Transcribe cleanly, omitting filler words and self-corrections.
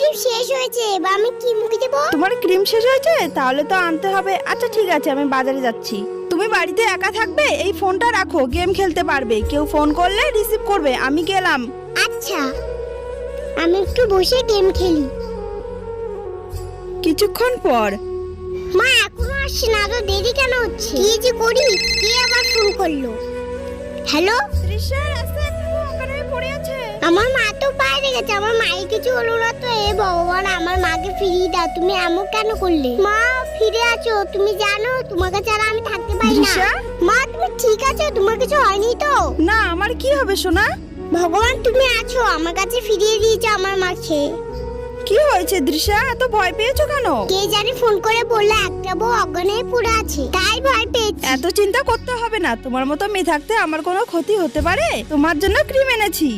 Cream শেষ হয়েছে, এবার আমি কি মুখে দেবো? তোমার ক্রিম শেষ হয়েছে? তাহলে তো আনতে হবে। আচ্ছা ঠিক আছে, আমি বাজারে যাচ্ছি। তুমি বাড়িতে একা থাকবে, এই ফোনটা রাখো, গেম খেলতে পারবে। কেউ ফোন করলে রিসিভ করবে। আমি গেলাম। আচ্ছা, আমি একটু বসে গেম খেলি। কিছুক্ষণ পর মা এখনো আসছে না, তো দেরি কেন হচ্ছে? কি যে করি, কে আবার ফোন করলো? হ্যালো, তৃষা রাস্তা একটু ওখানে পড়ে আছে। আমার মা তো বাইরে গেছে, আমার মায়ের কিছু হলো না তো? এ ভগবান, আমার মাকে ফিরিয়ে দাও। তুমি এমন কেন করলে? মা ফিরে আছো? তুমি জানো তোমাকে ছাড়া আমি থাকতে পারি না। তৃষা? মা তুমি ঠিক আছো? তোমার কিছু হয়নি তো? না, আমার কি হবে সোনা? ভগবান তুমি আছো, আমার কাছে ফিরিয়ে দিয়েছো আমার মাকে। কি হয়েছে তৃষা? এত ভয় পেয়েছো কেন? কে জানি ফোন করে বললো একটা বউ অজ্ঞান হয়ে পড়ে আছে, তাই ভয় পেয়েছি। এত চিন্তা করতে হবে না। তোমার মতো মেয়ে থাকতে আমার কোনো ক্ষতি হতে পারে? তোমার জন্য ক্রিম এনেছি।